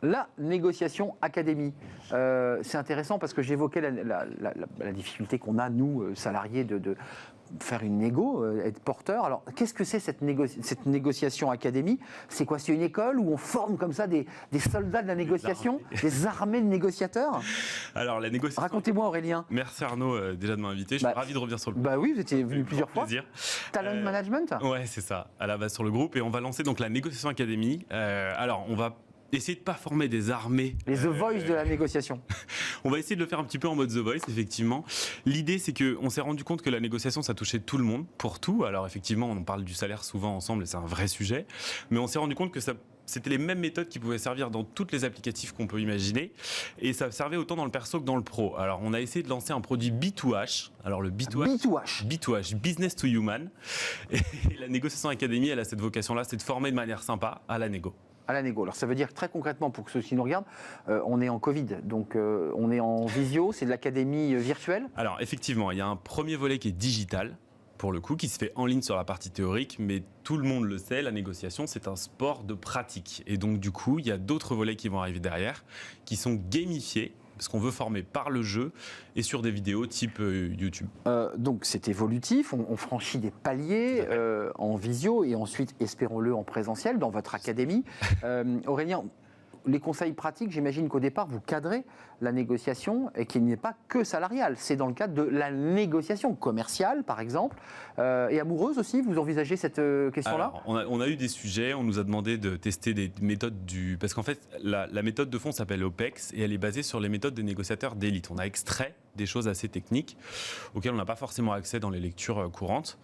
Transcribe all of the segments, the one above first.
La négociation académie, c'est intéressant parce que j'évoquais la difficulté qu'on a, nous, salariés, de faire une négo, être porteur. Alors, qu'est-ce que c'est cette négociation académie? C'est quoi? C'est une école où on forme comme ça des soldats de la négociation, des armées de négociateurs? Alors, la négociation... Racontez-moi, Aurélien. Merci Arnaud déjà de m'inviter. Je suis ravi de revenir sur le groupe. Bah oui, vous étiez venu plusieurs fois. Plaisir. Talent management? Ouais, c'est ça, à la base sur le groupe. Et on va lancer donc la négociation académie. Alors, on va essayer de ne pas former des armées. Les The Voice de la négociation. On va essayer de le faire un petit peu en mode The Voice, effectivement. L'idée, c'est qu'on s'est rendu compte que la négociation, ça touchait tout le monde, pour tout. Alors, effectivement, on parle du salaire souvent ensemble, et c'est un vrai sujet. Mais on s'est rendu compte que c'était les mêmes méthodes qui pouvaient servir dans toutes les applicatifs qu'on peut imaginer. Et ça servait autant dans le perso que dans le pro. Alors, on a essayé de lancer un produit B2H. Alors, le B2H, Business to Human. Et la négociation académie, elle a cette vocation-là, c'est de former de manière sympa à la négo. À la négo. Alors ça veut dire très concrètement, pour ceux qui nous regardent, on est en Covid, donc on est en visio, c'est de l'académie virtuelle? Alors effectivement, il y a un premier volet qui est digital, pour le coup, qui se fait en ligne sur la partie théorique, mais tout le monde le sait, la négociation, c'est un sport de pratique. Et donc du coup, il y a d'autres volets qui vont arriver derrière, qui sont gamifiés, parce qu'on veut former par le jeu et sur des vidéos type YouTube. Donc c'est évolutif, on franchit des paliers en visio et ensuite, espérons-le, en présentiel dans votre académie. Aurélien, les conseils pratiques, j'imagine qu'au départ, vous cadrez la négociation et qu'il n'est pas que salarial. C'est dans le cadre de la négociation commerciale, par exemple, et amoureuse aussi. Vous envisagez cette question-là? Alors, on a eu des sujets, on nous a demandé de tester des méthodes Parce qu'en fait, la méthode de fond s'appelle OPEX et elle est basée sur les méthodes des négociateurs d'élite. On a extrait des choses assez techniques auxquelles on n'a pas forcément accès dans les lectures courantes.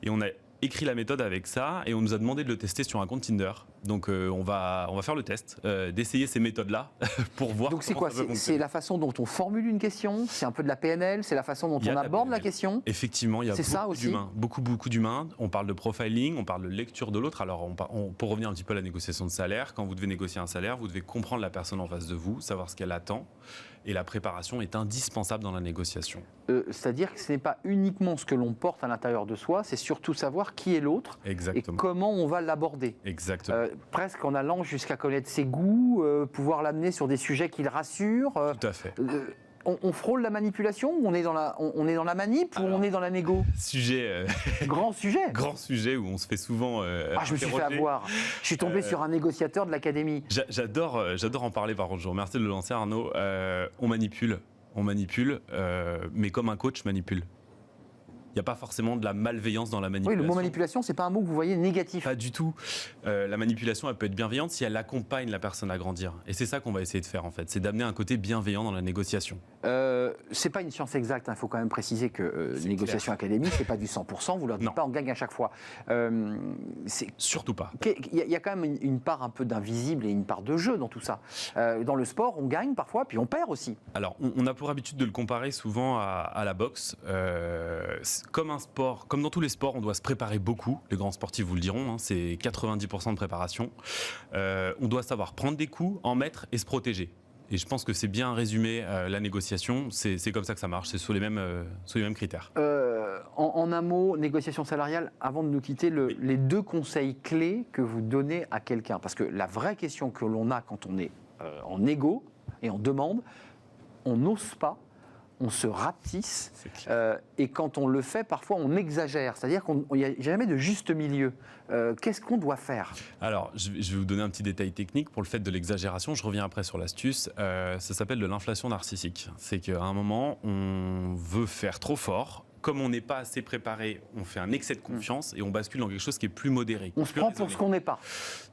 Et on a écrit la méthode avec ça et on nous a demandé de le tester sur un compte Tinder. Donc on va faire le test, d'essayer ces méthodes-là pour voir. Donc c'est quoi? C'est la façon dont on formule une question? C'est un peu de la PNL? C'est la façon dont on aborde la question? Effectivement, il y a beaucoup d'humains. Beaucoup d'humains. On parle de profiling, on parle de lecture de l'autre. Alors pour revenir un petit peu à la négociation de salaire, quand vous devez négocier un salaire, vous devez comprendre la personne en face de vous, savoir ce qu'elle attend. Et la préparation est indispensable dans la négociation. C'est-à-dire que ce n'est pas uniquement ce que l'on porte à l'intérieur de soi, c'est surtout savoir qui est l'autre et comment on va l'aborder. Exactement. Presque en allant jusqu'à connaître ses goûts, pouvoir l'amener sur des sujets qui le rassurent. Tout à fait. On frôle la manipulation ou on est dans la manip ou on est dans la négo? Grand sujet où on se fait souvent je me suis fait avoir. Je suis tombé sur un négociateur de l'académie. J'adore en parler par contre. Je vous remercie de le lancer Arnaud. On manipule, mais comme un coach manipule. Il n'y a pas forcément de la malveillance dans la manipulation. Oui, le mot manipulation, c'est pas un mot que vous voyez négatif. Pas du tout. La manipulation, elle peut être bienveillante si elle accompagne la personne à grandir. Et c'est ça qu'on va essayer de faire en fait, c'est d'amener un côté bienveillant dans la négociation. C'est pas une science exacte, il faut quand même préciser que négociation académique, c'est pas du 100%, vous leur dites pas on gagne à chaque fois. Surtout pas. Il y a quand même une part un peu d'invisible et une part de jeu dans tout ça. Dans le sport, on gagne parfois, puis on perd aussi. Alors, on a pour habitude de le comparer souvent à la boxe. Comme un sport, comme dans tous les sports, on doit se préparer beaucoup. Les grands sportifs vous le diront, c'est 90% de préparation. On doit savoir prendre des coups, en mettre et se protéger. Et je pense que c'est bien résumé la négociation. C'est comme ça que ça marche, c'est sous les mêmes critères. En un mot, négociation salariale, avant de nous quitter, les deux conseils clés que vous donnez à quelqu'un. Parce que la vraie question que l'on a quand on est en négo et en demande, on n'ose pas. On se rapetisse et quand on le fait, parfois on exagère. C'est-à-dire qu'il n'y a jamais de juste milieu. Qu'est-ce qu'on doit faire? Alors, je vais vous donner un petit détail technique pour le fait de l'exagération. Je reviens après sur l'astuce. Ça s'appelle de l'inflation narcissique. C'est qu'à un moment, on veut faire trop fort. Comme on n'est pas assez préparé, on fait un excès de confiance et on bascule dans quelque chose qui est plus modéré. On se prend pour ce qu'on n'est pas.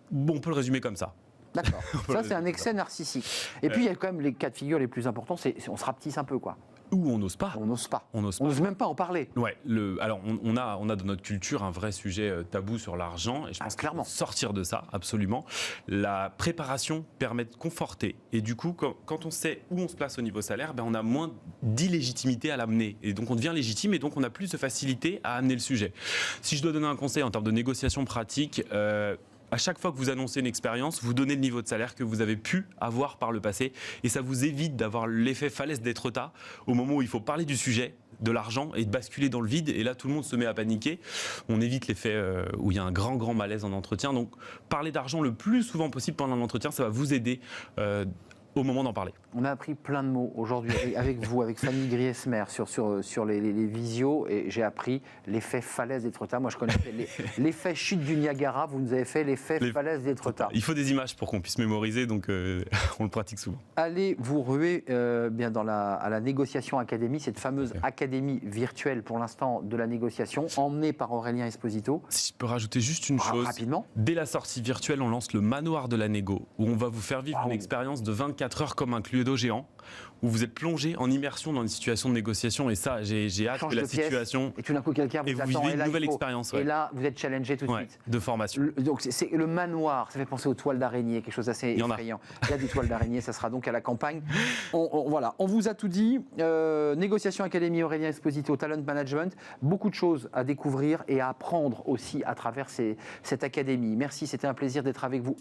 Bon, on peut le résumer comme ça. D'accord. Ça, c'est un excès narcissique. Et puis, il y a quand même les cas de figure les plus importants, c'est on se rapetisse un peu, quoi. Ou on n'ose pas. On n'ose pas. On n'ose même pas en parler. Ouais. Alors, on a dans notre culture un vrai sujet tabou sur l'argent. Et je pense clairement. Sortir de ça, absolument. La préparation permet de conforter. Et du coup, quand on sait où on se place au niveau salaire, on a moins d'illégitimité à l'amener. Et donc, on devient légitime et donc, on a plus de facilité à amener le sujet. Si je dois donner un conseil en termes de négociation pratique, à chaque fois que vous annoncez une expérience, vous donnez le niveau de salaire que vous avez pu avoir par le passé et ça vous évite d'avoir l'effet falaise d'Étretat au moment où il faut parler du sujet. de l'argent et de basculer dans le vide. Et là, tout le monde se met à paniquer. On évite l'effet où il y a un grand malaise en entretien. Donc, parler d'argent le plus souvent possible pendant l'entretien, ça va vous aider au moment d'en parler. On a appris plein de mots aujourd'hui avec vous, avec Fanny Griesmer sur les visios, et j'ai appris l'effet falaise d'Étretat. Moi, je connaissais l'effet chute du Niagara. Vous nous avez fait l'effet falaise d'Étretat. Il faut des images pour qu'on puisse mémoriser, donc on le pratique souvent. Allez vous ruer bien à la négociation académie, cette fameuse académie virtuelle pour l'instant de la négociation, emmenée par Aurélien Esposito. Si je peux rajouter juste une chose, rapidement. Dès la sortie virtuelle, on lance le manoir de la négo, où on va vous faire vivre une expérience de 24 heures comme un Cluedo géant, où vous êtes plongé en immersion dans une situation de négociation. Et ça, j'ai hâte que la situation... Et tout d'un coup, quelqu'un vous attend. Et vous vivez une nouvelle expérience. Et là, vous êtes challengé tout de suite. De formation. Donc, c'est le manoir. Ça fait penser aux toiles d'araignée, quelque chose d'assez effrayant. Il y a des toiles d'araignée, ça sera donc à la campagne. Voilà, on vous a tout dit. Négociation Académie, Aurélien Esposito, Talent Management. Beaucoup de choses à découvrir et à apprendre aussi à travers cette académie. Merci, c'était un plaisir d'être avec vous.